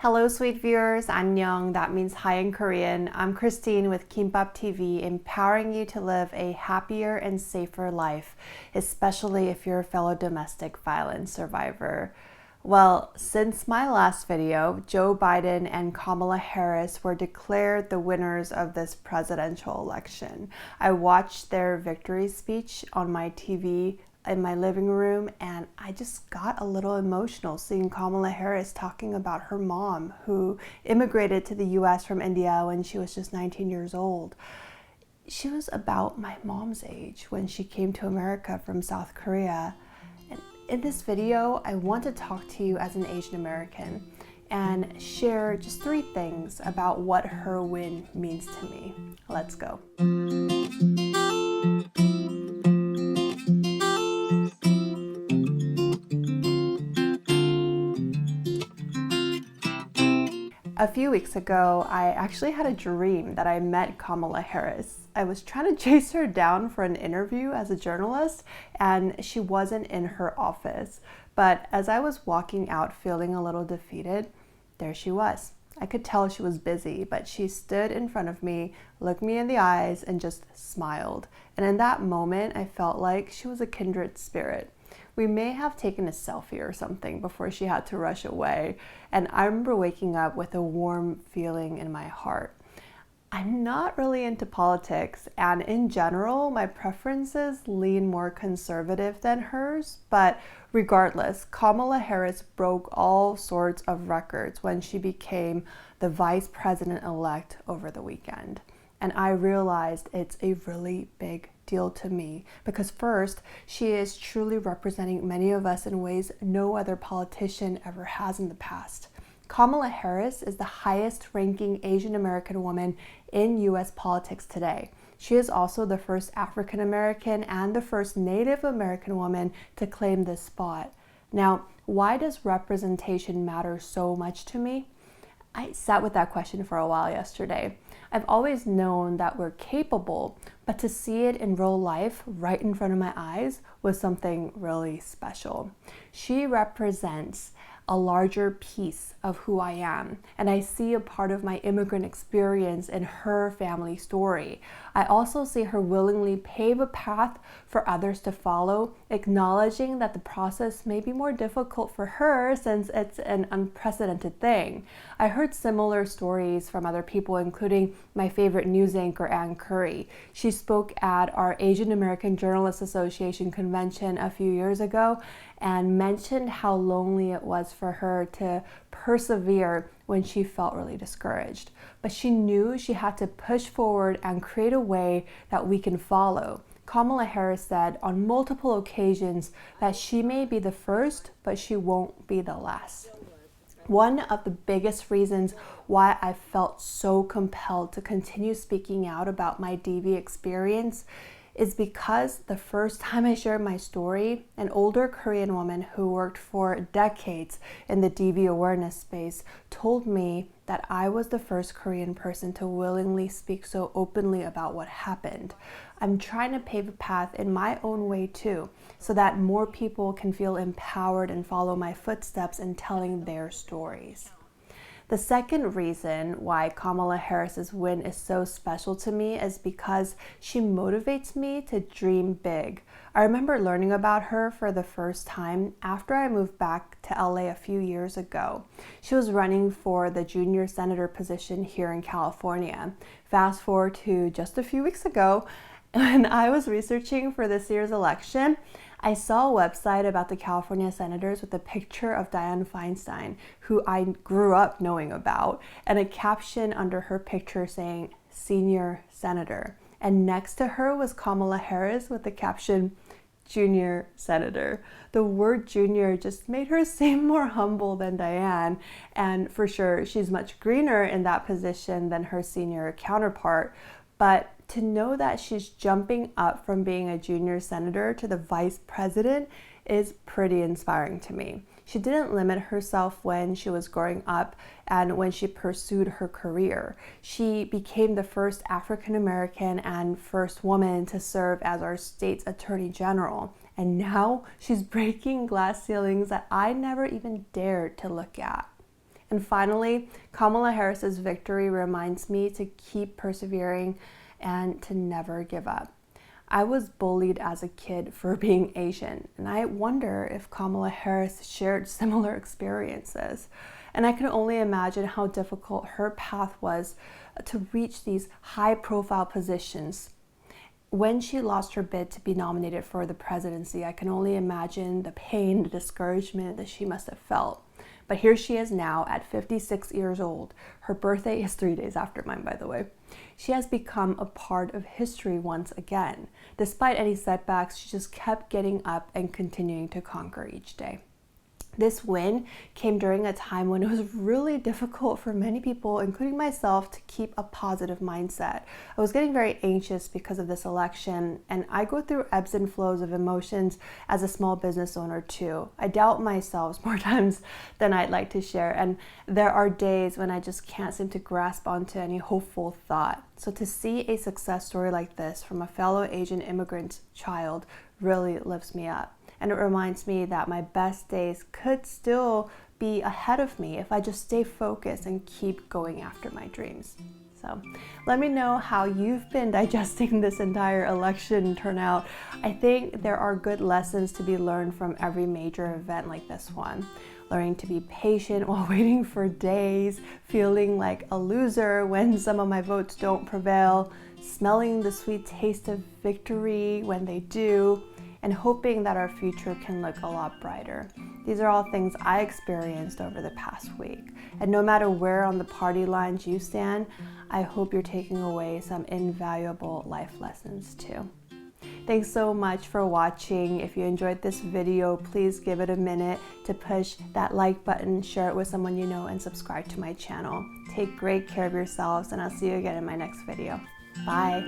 Hello, sweet viewers. Annyeong. That means hi in Korean. I'm Christine with Kimbap TV, empowering you to live a happier and safer life, especially if you're a fellow domestic violence survivor. Well, since my last video, Joe Biden and Kamala Harris were declared the winners of this presidential election. I watched their victory speech on my TV in my living room, and I just got a little emotional seeing Kamala Harris talking about her mom, who immigrated to the US from India when she was just 19 years old. She was about my mom's age when she came to America from South Korea. And in this video, I want to talk to you as an Asian American and share just 3 things about what her win means to me. Let's go. A few weeks ago, I actually had a dream that I met Kamala Harris. I was trying to chase her down for an interview as a journalist, and she wasn't in her office. But as I was walking out feeling a little defeated, there she was. I could tell she was busy, but she stood in front of me, looked me in the eyes, and just smiled. And in that moment, I felt like she was a kindred spirit. We may have taken a selfie or something before she had to rush away, and I remember waking up with a warm feeling in my heart. I'm not really into politics, and in general, my preferences lean more conservative than hers, but regardless, Kamala Harris broke all sorts of records when she became the vice president-elect over the weekend. And I realized it's a really big deal to me because first, she is truly representing many of us in ways no other politician ever has in the past. Kamala Harris is the highest ranking Asian American woman in US politics today. She is also the first African American and the first Native American woman to claim this spot. Now, why does representation matter so much to me? I sat with that question for a while yesterday. I've always known that we're capable, but to see it in real life right in front of my eyes was something really special. She represents a larger piece of who I am, and I see a part of my immigrant experience in her family story. I also see her willingly pave a path for others to follow, acknowledging that the process may be more difficult for her since it's an unprecedented thing. I heard similar stories from other people, including my favorite news anchor, Ann Curry. She spoke at our Asian American Journalists Association convention a few years ago and mentioned how lonely it was for her to persevere when she felt really discouraged. But she knew she had to push forward and create a way that we can follow. Kamala Harris said on multiple occasions that she may be the first, but she won't be the last. One of the biggest reasons why I felt so compelled to continue speaking out about my DV experience is because the first time I shared my story, an older Korean woman who worked for decades in the DV awareness space told me that I was the first Korean person to willingly speak so openly about what happened. I'm trying to pave a path in my own way too, so that more people can feel empowered and follow my footsteps in telling their stories. The second reason why Kamala Harris's win is so special to me is because she motivates me to dream big. I remember learning about her for the first time after I moved back to LA a few years ago. She was running for the junior senator position here in California. Fast forward to just a few weeks ago, when I was researching for this year's election, I saw a website about the California senators with a picture of Dianne Feinstein, who I grew up knowing about, and a caption under her picture saying, "Senior Senator." And next to her was Kamala Harris with the caption, "Junior Senator." The word junior just made her seem more humble than Dianne, and for sure, she's much greener in that position than her senior counterpart. But to know that she's jumping up from being a junior senator to the vice president is pretty inspiring to me. She didn't limit herself when she was growing up and when she pursued her career. She became the first African American and first woman to serve as our state's attorney general. And now she's breaking glass ceilings that I never even dared to look at. And finally, Kamala Harris's victory reminds me to keep persevering and to never give up. I was bullied as a kid for being Asian, and I wonder if Kamala Harris shared similar experiences. And I can only imagine how difficult her path was to reach these high-profile positions. When she lost her bid to be nominated for the presidency, I can only imagine the pain, the discouragement that she must have felt. But here she is now at 56 years old. Her birthday is 3 days after mine, by the way. She has become a part of history once again. Despite any setbacks, she just kept getting up and continuing to conquer each day. This win came during a time when it was really difficult for many people, including myself, to keep a positive mindset. I was getting very anxious because of this election, and I go through ebbs and flows of emotions as a small business owner too. I doubt myself more times than I'd like to share, and there are days when I just can't seem to grasp onto any hopeful thought. So to see a success story like this from a fellow Asian immigrant child really lifts me up. And it reminds me that my best days could still be ahead of me if I just stay focused and keep going after my dreams. So let me know how you've been digesting this entire election turnout. I think there are good lessons to be learned from every major event like this one. Learning to be patient while waiting for days, feeling like a loser when some of my votes don't prevail, smelling the sweet taste of victory when they do, and hoping that our future can look a lot brighter. These are all things I experienced over the past week. And no matter where on the party lines you stand, I hope you're taking away some invaluable life lessons too. Thanks so much for watching. If you enjoyed this video, please give it a minute to push that like button, share it with someone you know, and subscribe to my channel. Take great care of yourselves, and I'll see you again in my next video. Bye.